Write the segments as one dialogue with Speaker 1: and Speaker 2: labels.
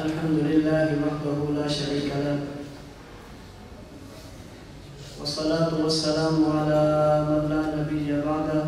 Speaker 1: الحمد لله وحده لا شريك له والصلاة والسلام على من لا نبي بعده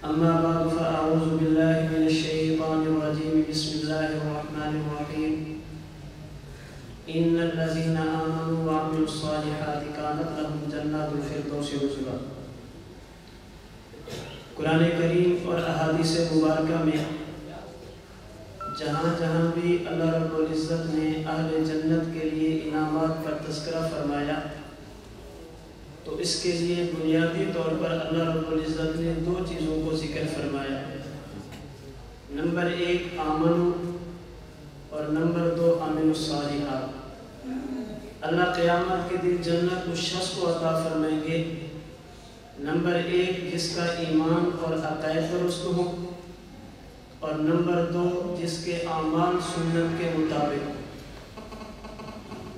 Speaker 1: أما بعد فأعوذ بالله من الشيطان الرجيم بسم الله الرحمن الرحيم إن الذين آمنوا وعملوا الصالحات كانت لهم جنات الفردوس نزلا۔ قرآن کریم اور احادیث مبارکہ میں جہاں جہاں بھی اللہ رب العزت نے اہل جنت کے لیے انعامات کا تذکرہ فرمایا تو اس کے لیے بنیادی طور پر اللہ رب العزت نے دو چیزوں کو ذکر فرمایا۔ نمبر 1 آمنو اور نمبر 2 عملوا الصالحات۔ اللہ قیامت کے دن جنت اس شخص کو عطا فرمائیں گے، نمبر 1 جس کا ایمان اور عقائد درست ہو، اور نمبر 2 جس کے اعمال سنت کے مطابق۔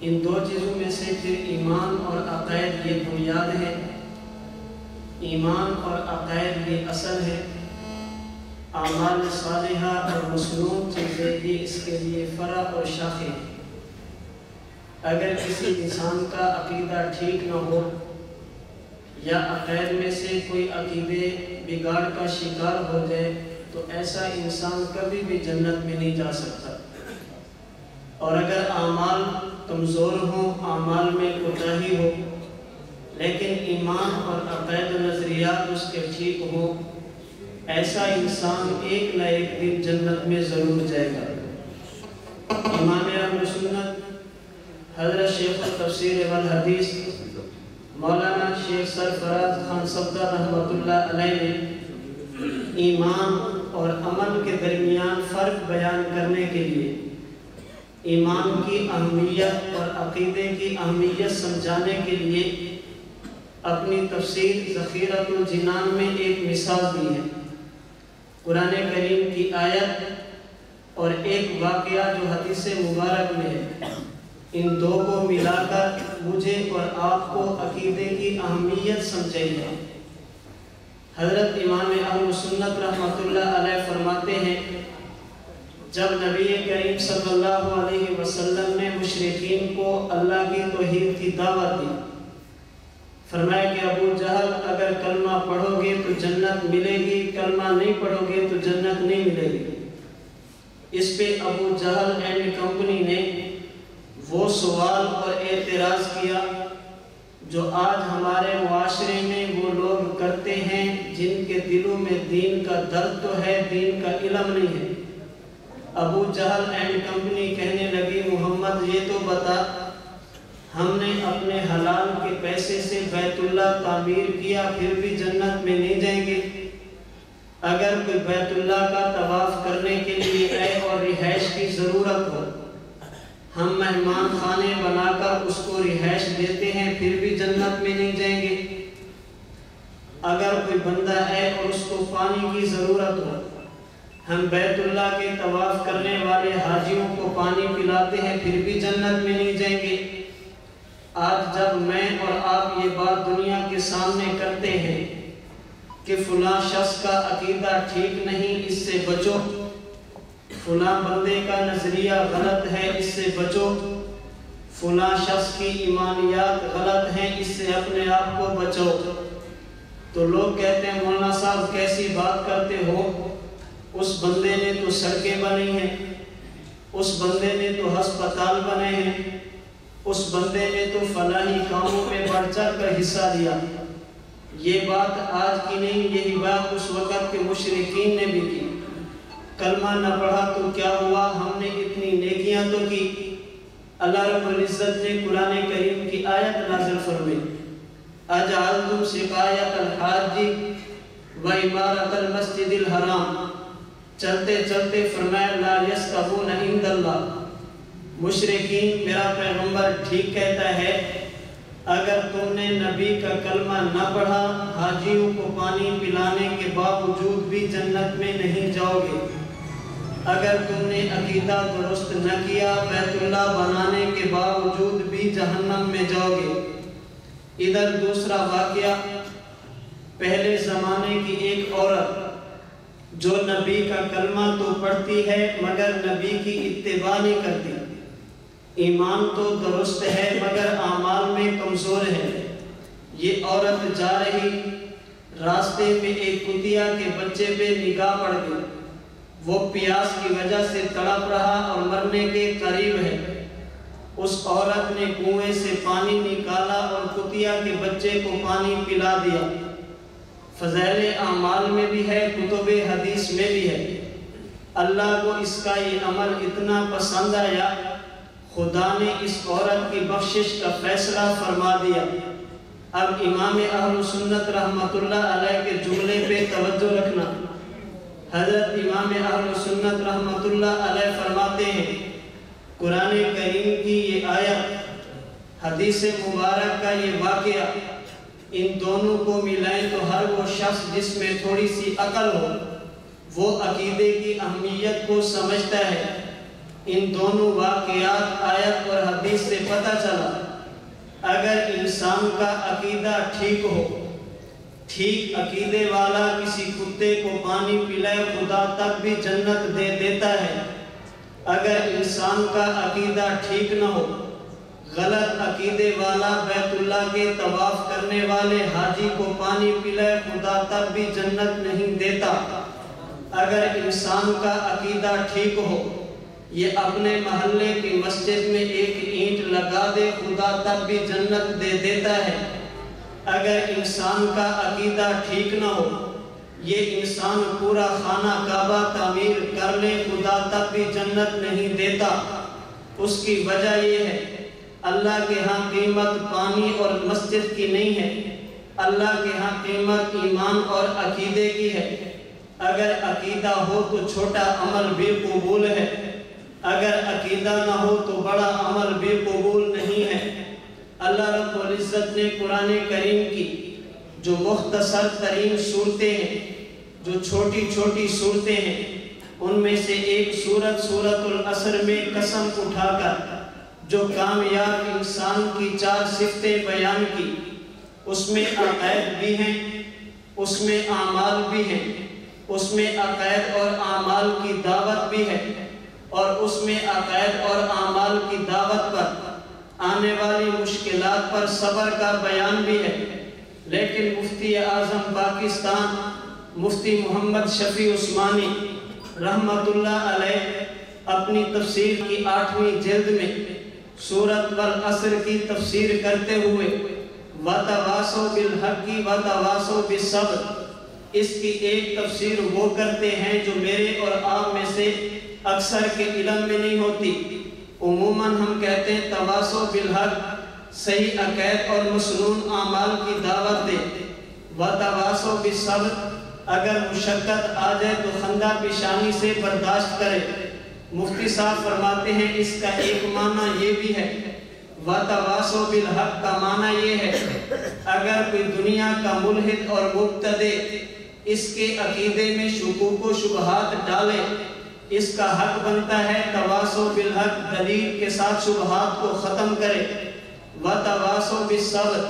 Speaker 1: ان دو چیزوں میں سے پھر ایمان اور عقائد یہ بنیاد ہے، ایمان اور عقائد یہ اصل ہے، اعمال صالحہ اور مصنون چیزیں یہ اس کے لیے فرع اور شاخیں ہیں۔ اگر کسی انسان کا عقیدہ ٹھیک نہ ہو یا عقائد میں سے کوئی عقیدے بگاڑ کا شکار ہو جائے تو ایسا انسان کبھی بھی جنت میں نہیں جا سکتا، اور اگر اعمال کمزور ہوں، اعمال میں کوتاہی ہو لیکن ایمان اور عقائد و نظریات اس کے ٹھیک ہوں، ایسا انسان ایک نہ ایک دن جنت میں ضرور جائے گا۔ امام اہل سنت حضرت شیخ التفسیر والحدیث مولانا شیخ سرفراز خان صفدر رحمۃ اللہ علیہ نے ایمان اور عمل کے درمیان فرق بیان کرنے کے لیے، ایمان کی اہمیت اور عقیدے کی اہمیت سمجھانے کے لیے اپنی تفسیر ذخیرۃ الجنان میں ایک مثال دی ہے۔ قرآن کریم کی آیت اور ایک واقعہ جو حدیث مبارک میں ہے، ان دو کو ملا کر مجھے اور آپ کو عقیدے کی اہمیت سمجھائی ہے۔ حضرت امام اہل سنت رحمۃ اللہ علیہ فرماتے ہیں، جب نبی کریم صلی اللہ علیہ وسلم نے مشرکین کو اللہ کی توحید کی دعوت دی، فرمایا کہ ابو جہل اگر کلمہ پڑھو گے تو جنت ملے گی، کلمہ نہیں پڑھو گے تو جنت نہیں ملے گی۔ اس پہ ابو جہل اینڈ کمپنی نے وہ سوال اور اعتراض کیا جو آج ہمارے معاشرے میں وہ لوگ کرتے ہیں جن کے دلوں میں دین کا درد تو ہے، دین کا علم نہیں ہے۔ ابو جہل اینڈ کمپنی کہنے لگی، محمد یہ تو بتا، ہم نے اپنے حلال کے پیسے سے بیت اللہ تعمیر کیا پھر بھی جنت میں نہیں جائیں گے؟ اگر کوئی بیت اللہ کا طواف کرنے کے لیے آئے اور رہائش کی ضرورت ہو، ہم مہمان خانے بنا کر اس کو رہائش دیتے ہیں پھر بھی جنت میں نہیں جائیں گے؟ اگر کوئی بندہ ہے اور اس کو پانی کی ضرورت ہو، ہم بیت اللہ کے طواف کرنے والے حاجیوں کو پانی پلاتے ہیں پھر بھی جنت میں نہیں جائیں گے؟ آج جب میں اور آپ یہ بات دنیا کے سامنے کرتے ہیں کہ فلاں شخص کا عقیدہ ٹھیک نہیں، اس سے بچو، فلاں بندے کا نظریہ غلط ہے، اس سے بچو، فلاں شخص کی ایمانیات غلط ہیں، اس سے اپنے آپ کو بچو، تو لوگ کہتے ہیں مولانا صاحب کیسی بات کرتے ہو، اس بندے نے تو سڑکیں بنی ہیں، اس بندے نے تو ہسپتال بنے ہیں، اس بندے نے تو فلاحی کاموں میں بڑھ چڑھ کر حصہ لیا۔ یہ بات آج کی نہیں، یہی بات اس وقت کے مشرکین نے بھی کی۔ کلمہ نہ پڑھا تو کیا ہوا، ہم نے اتنی نیکیاں تو کی۔ اللہ رب العزت نے قرآن کریم کی آیت نازل فرمائی، اجعلتم سقایۃ الحاج وعمارۃ المسجد الحرام، چلتے چلتے فرمایا لا یستوون عند اللہ۔ مشرکین، میرا پیغمبر ٹھیک کہتا ہے، اگر تم نے نبی کا کلمہ نہ پڑھا، حاجیوں کو پانی پلانے کے باوجود بھی جنت میں نہیں جاؤ گے۔ اگر تم نے عقیدہ درست نہ کیا، بیت اللہ بنانے کے باوجود بھی جہنم میں جاؤ گے۔ ادھر دوسرا واقعہ، پہلے زمانے کی ایک عورت جو نبی کا کلمہ تو پڑھتی ہے مگر نبی کی اتباع نہیں کرتی، ایمان تو درست ہے مگر اعمال میں کمزور ہے۔ یہ عورت جا رہی، راستے میں ایک کتیا کے بچے پہ نگاہ پڑ گئی، وہ پیاس کی وجہ سے تڑپ رہا اور مرنے کے قریب ہے۔ اس عورت نے کنویں سے پانی نکالا اور کتیا کے بچے کو پانی پلا دیا۔ فضائل اعمال میں بھی ہے، کتب حدیث میں بھی ہے۔ اللہ کو اس کا یہ عمل اتنا پسند آیا، خدا نے اس عورت کی بخشش کا فیصلہ فرما دیا۔ اب امام اہل سنت رحمۃ اللہ علیہ کے جملے پہ توجہ رکھنا۔ حضرت امام اہل سنت رحمۃ اللہ علیہ فرماتے ہیں، قرآن کریم کی یہ آیت، حدیث مبارک کا یہ واقعہ، ان دونوں کو ملائیں تو ہر وہ شخص جس میں تھوڑی سی عقل ہو وہ عقیدے کی اہمیت کو سمجھتا ہے۔ ان دونوں واقعات آیت اور حدیث سے پتہ چلا، اگر انسان کا عقیدہ ٹھیک ہو، ٹھیک عقیدے والا کسی کتے کو پانی پلائے خدا تک بھی جنت دے دیتا ہے۔ اگر انسان کا عقیدہ ٹھیک نہ ہو، غلط عقیدے والا بیت اللہ کے طواف کرنے والے حاجی کو پانی پلائے خدا تک بھی جنت نہیں دیتا۔ اگر انسان کا عقیدہ ٹھیک ہو، یہ اپنے محلے کی مسجد میں ایک اینٹ لگا دے خدا تک بھی جنت دے دیتا ہے۔ اگر انسان کا عقیدہ ٹھیک نہ ہو، یہ انسان پورا خانہ کعبہ تعمیر کر لے خدا تک بھی جنت نہیں دیتا۔ اس کی وجہ یہ ہے، اللہ کے ہاں قیمت پانی اور مسجد کی نہیں ہے، اللہ کے ہاں قیمت ایمان اور عقیدے کی ہے۔ اگر عقیدہ ہو تو چھوٹا عمل بھی قبول ہے، اگر عقیدہ نہ ہو تو بڑا عمل بھی قبول نہیں ہے۔ اللہ رب العزت نے قرآن کریم کی جو مختصر ترین صورتیں ہیں، جو چھوٹی چھوٹی صورتیں ہیں، ان میں سے ایک سورت العصر میں قسم اٹھا کر جو کامیاب انسان کی 4 صفتیں بیان کی، اس میں عقائد بھی ہیں، اس میں اعمال بھی ہیں، اس میں عقائد اور اعمال کی دعوت بھی ہے، اور اس میں عقائد اور اعمال کی دعوت پر آنے والی مشکلات پر صبر کا بیان بھی ہے۔ لیکن مفتی اعظم پاکستان مفتی محمد شفیع عثمانی رحمۃ اللہ علیہ اپنی تفسیر کی 8ویں جلد میں سورۃ والعصر کی تفسیر کرتے ہوئے وَتَوَاصَوْا بِالْحَقِّ وَتَوَاصَوْا بِالصَّبْرِ، اس کی ایک تفسیر وہ کرتے ہیں جو میرے اور آپ میں سے اکثر کے علم میں نہیں ہوتی۔ عموماً ہم کہتے ہیں تواصو بالحق، صحیح عقائد اور مسنون اعمال کی دعوت دے، وتواصو بالصبر، اگر مشقت آ جائے تو خندہ پیشانی سے برداشت کرے۔ مفتی صاحب فرماتے ہیں اس کا ایک معنی یہ بھی ہے، وتواصو بالحق کا معنی یہ ہے، اگر کوئی دنیا کا ملحد اور مبتدع اس کے عقیدے میں شکوک و شبہات ڈالے، اس کا حق بنتا ہے تواصو بالحق دلیل کے ساتھ شبہات کو ختم کرے۔ وتواصو بالصبر،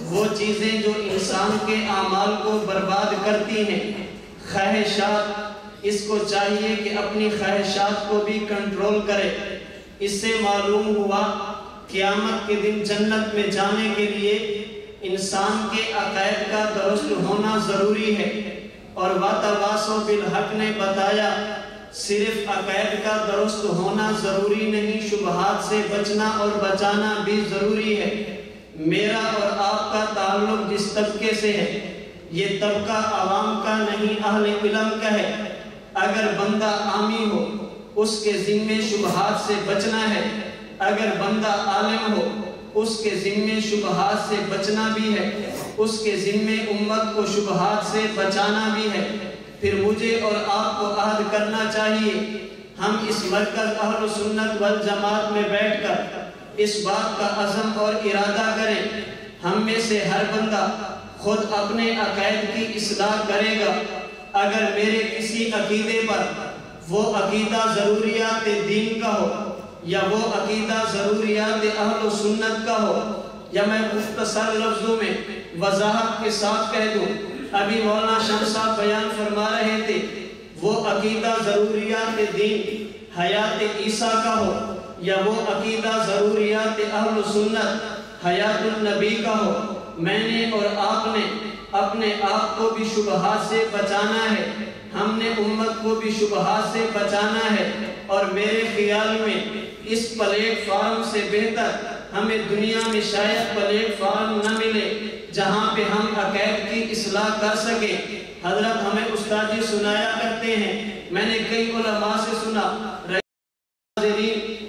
Speaker 1: وہ چیزیں جو انسان کے اعمال کو برباد کرتی ہیں، خواہشات، اس کو چاہیے کہ اپنی خواہشات کو بھی کنٹرول کرے۔ اس سے معلوم ہوا قیامت کے دن جنت میں جانے کے لیے انسان کے عقائد کا درست ہونا ضروری ہے، اور وتواصو بالحق نے بتایا صرف عقائد کا درست ہونا ضروری نہیں، شبہات سے بچنا اور بچانا بھی ضروری ہے۔ میرا اور آپ کا تعلق جس طبقے سے ہے، یہ طبقہ عوام کا نہیں، اہل علم کا ہے۔ اگر بندہ عامی ہو، اس کے ذمے شبہات سے بچنا ہے، اگر بندہ عالم ہو، اس کے ذمے شبہات سے بچنا بھی ہے، اس کے ذمے امت کو شبہات سے بچانا بھی ہے۔ پھر مجھے اور آپ کو عہد کرنا چاہیے، ہم اس مرکز اہل سنت والجماعت میں بیٹھ کر اس بات کا عزم اور ارادہ کریں، ہم میں سے ہر بندہ خود اپنے عقائد کی اصلاح کرے گا۔ اگر میرے کسی عقیدے پر وہ عقیدہ ضروریات دین کا ہو، یا وہ عقیدہ ضروریات اہل سنت کا ہو، یا میں مختصر لفظوں میں وضاحت کے ساتھ کہہ دوں، ابھی مولانا شاہ صاحب بیان فرما رہے تھے، وہ عقیدہ ضروریات دین حیات عیسیٰ کا ہو یا وہ عقیدہ ضروریات اہل سنت حیات النبی کا ہو، میں نے اور آپ نے اپنے آپ کو بھی شبہات سے بچانا ہے، ہم نے امت کو بھی شبہات سے بچانا ہے، اور میرے خیال میں اس پلیٹ فارم سے بہتر ہمیں دنیا میں شاید پلیٹ فارم نہ ملے جہاں پہ ہم عقائد کی اصلاح کر سکیں۔ حضرت ہمیں استاد جی سنایا کرتے ہیں، میں نے کئی علماء سے سنا،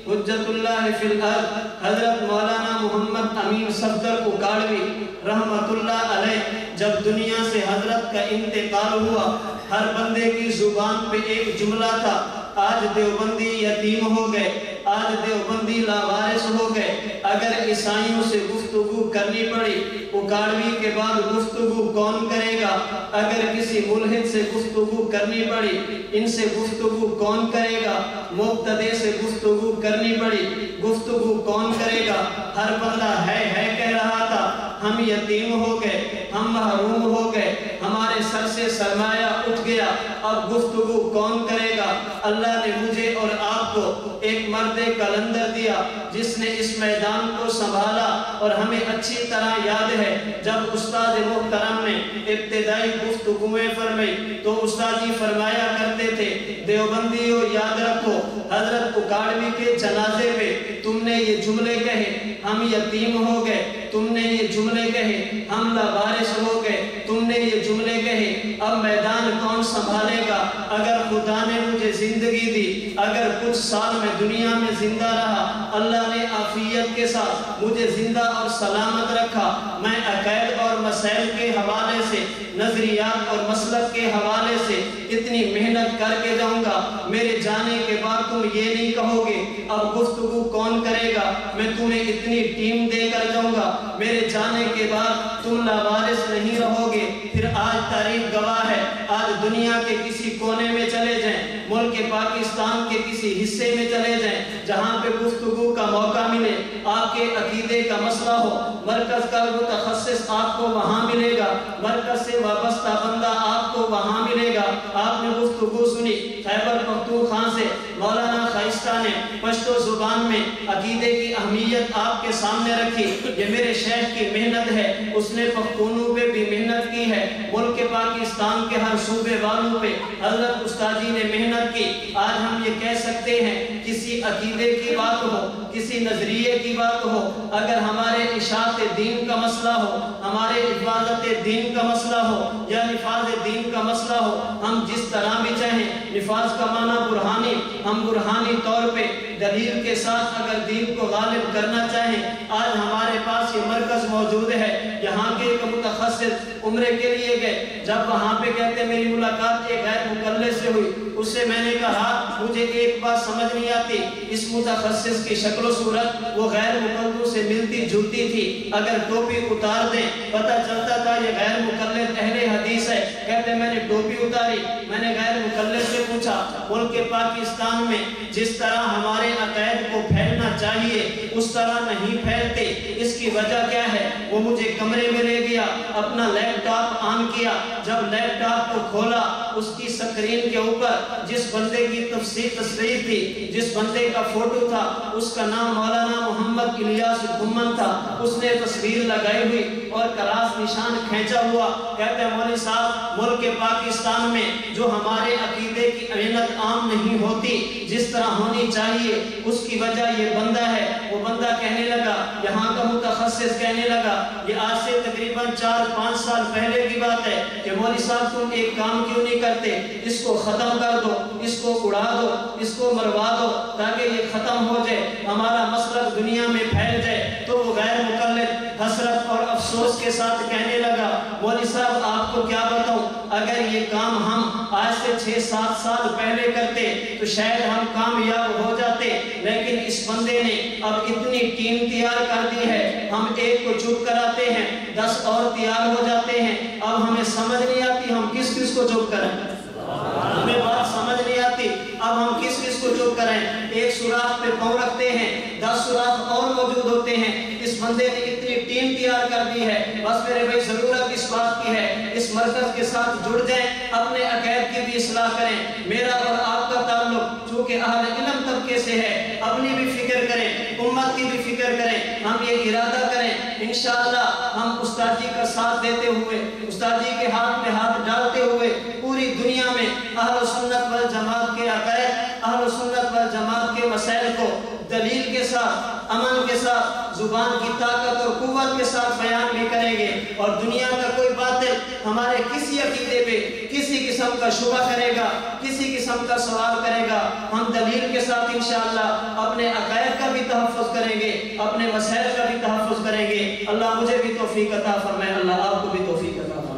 Speaker 1: حجت اللہ فی الارض حضرت مولانا محمد امین صفدر اکاڑوی رحمت اللہ علیہ، جب دنیا سے حضرت کا انتقال ہوا، ہر بندے کی زبان پہ ایک جملہ تھا، آج دیوبندی یتیم ہو گئے، آج دیوبندی لاوارث ہو گئے۔ اگر عیسائیوں سے گفتگو کرنی پڑی، اکاڑوی کے بعد گفتگو کون کرے گا؟ اگر کسی ملحد سے گفتگو کرنی پڑی، ان سے گفتگو کون کرے گا؟ مبتدع سے گفتگو کرنی پڑی، گفتگو کون کرے گا؟ ہر بندہ ہے کہہ رہا تھا، ہم یتیم ہو گئے، ہم محروم ہو گئے، ہمارے سر سے سرمایہ اٹھ گیا، اب گفتگو کون کرے گا؟ اللہ نے مجھے اور آپ کو ایک مرد کلندر دیا جس نے اس میدان کو سنبھالا، اور ہمیں اچھی طرح یاد ہے جب استاد محترم نے ابتدائی گفتگویں فرمائی تو استاد جی فرمایا کرتے تھے، دیوبندیوں یاد رکھو، حضرت اکاڑوی کے جنازے پہ تم نے یہ جملے کہے، ہم یتیم ہو گئے، تم نے یہ جملے کہے، ہم لاوارث ہو گئے، تم نے یہ جملے کہے، اب میدان کون سنبھالے گا؟ اگر خدا نے مجھے زندگی دی، اگر کچھ سال میں دنیا میں زندہ رہا، اللہ نے عافیت کے ساتھ مجھے زندہ اور سلامت رکھا، میں عقائد اور مسائل کے حوالے سے، نظریات اور مسلک کے حوالے سے اتنی محنت کر کے جاؤں گا، میرے جانے کے بعد تم یہ نہیں کہو گے اب گفتگو کون کرے گا، میں تمہیں اتنی ٹیم دے کر جاؤں گا، میرے جانے کے بعد تم لاوارث نہیں رہو گے۔ پھر آج تاریخ گواہ ہے، آج دنیا کے کسی کونے میں چلے جائیں، ملک پاکستان کے کسی حصے میں چلے جائیں، جہاں پہ گفتگو کا موقع ملے، آپ کے عقیدے کا مسئلہ ہو، مرکز کا متخصص آپ کو وہاں ملے گا، مرکز سے وابستہ بندہ آپ کو وہاں ملے گا۔ آپ نے گفتگو سنی خیبر پختونخوا سے، مولانا خائستہ نے پشتو زبان میں عقیدے کی اہمیت آپ کے سامنے رکھی، یہ میرے شیخ کی محنت ہے، اس نے پختونوں پہ بھی محنت کی ہے، ملک پاکستان کے ہر صوبے والوں پہ حضرت استاد جی نے محنت کی۔ آج ہم یہ کہہ سکتے ہیں کسی عقیدے کی بات ہو، کسی نظریے کی بات ہو، اگر ہمارے اشاعت دین کا مسئلہ ہو، ہمارے حفاظت دین کا مسئلہ ہو یا نفاذ دین کا مسئلہ ہو، ہم جس طرح بھی چاہیں، نفاذ کا معنی برہانی، ہم برہانی طور پہ دلیل کے ساتھ اگر دین کو غالب کرنا چاہیں، آج ہمارے پاس یہ مرکز موجود ہے۔ یہاں کے ایک متخصص عمرے کے لیے گئے، جب وہاں پہ کہتے میری ملاقات ایک غیر مقلد سے ہوئی، اس سے میں نے کہا مجھے ایک بات سمجھ نہیں آتی، اس متخصص کی شکل و صورت وہ غیر مقلدوں سے ملتی جلتی تھی، اگر ٹوپی اتار دیں پتہ چلتا تھا یہ غیر مقلد اہل حدیث ہے۔ کہتے میں نے ٹوپی اتاری، میں نے غیر مقلد سے پوچھا ملک پاکستان میں جس طرح ہمارے عقائد کو پھیلنا چاہیے اس طرح نہیں پھیلتے، اس کی وجہ کیا ہے؟ وہ مجھے کمرے میں لے گیا، اپنا لیپ ٹاپ آن کیا، جب لیپ ٹاپ کو کھولا اس کی سکرین کے اوپر جس بندے کی تصویر تھی، جس بندے کا فوٹو تھا، اس کا نام مولانا محمد الیاس گھمن تھا، اس نے تصویر لگائی ہوئی اور کراس نشان کھینچا ہوا۔ کہتے ہیں مولوی صاحب ملک پاکستان میں جو ہمارے عقیدے کی محنت عام نہیں ہوتی جس طرح ہونی چاہیے، اس کی وجہ یہ بندہ ہے۔ وہ بندہ کہنے لگا، یہاں کا متخصص کہنے لگا، یہ آج سے تقریباً 4-5 سال پہلے کی بات ہے کہ مولوی صاحب تم ایک کام کیوں نہیں کرتے، اس کو ختم کر دو، اس کو اڑا دو، اس کو مروا دو تاکہ یہ ختم ہو جائے، ہمارا مسلک دنیا میں پھیل جائے۔ تو وہ غیر مقلد حسرت اور افسوس کے ساتھ کہنے لگا، مولوی صاحب آپ کو کیا بتاؤں، اگر یہ کام ہم آج سے 6-7 سال پہلے کرتے تو شاید ہم کامیاب ہو جاتے، لیکن اس بندے نے اب اتنی ٹیم تیار کر دی ہے، ہم ایک کو چپ کراتے ہیں 10 اور تیار ہو جاتے ہیں۔ اب ہمیں سمجھ نہیں آتی ہم کس کس کو چپ کریں، ہمیں بات سمجھ نہیں آتی اب ہم کس کس کو چپ کریں۔ ایک سوراخ پہ پاؤں رکھتے ہیں 10 سوراخ اور موجود ہوتے ہیں۔ اس بندے نے اتنی ٹیم تیار کر دی ہے، بس میرے بھائی ضرورت اس بات کی ہے اس مرکز کے ساتھ جڑ جائیں، اپنے عقائد کی بھی اصلاح کریں۔ میرا اور آپ کا تعلق چونکہ اہل علم طبقے سے ہے، اپنی بھی فکر کریں، امت کی بھی فکر کریں۔ ہم یہ ارادہ کریں انشاءاللہ ہم استاد جی کا ساتھ دیتے ہوئے، استاد جی کے ہاتھ میں ہاتھ ڈالتے ہوئے پوری دنیا میں اہل سنت والجماعت کے عقائد، اہل سنت والجماعت کے مسائل کو دلیل کے ساتھ، عمل کے ساتھ، زبان کی طاقت اور قوت کے ساتھ بیان بھی کریں گے، اور دنیا کا کوئی باطل ہمارے کسی عقیدے پہ کسی قسم کا شبہ کرے گا، کسی قسم کا سوال کرے گا، ہم دلیل کے ساتھ انشاءاللہ اپنے عقائد کا بھی تحفظ کریں گے، اپنے مسائل کا بھی تحفظ کریں گے۔ اللہ مجھے بھی توفیق عطا فرمائے، اللہ آپ کو بھی توفیق عطا فرمائے۔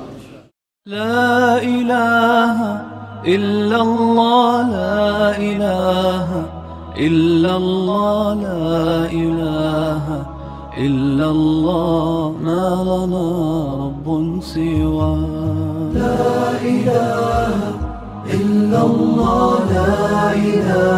Speaker 2: لا إله إلا الله، لا إله إلا الله، لا إله إلا الله، ما لنا رب سواه. لا إله إلا الله، لا إله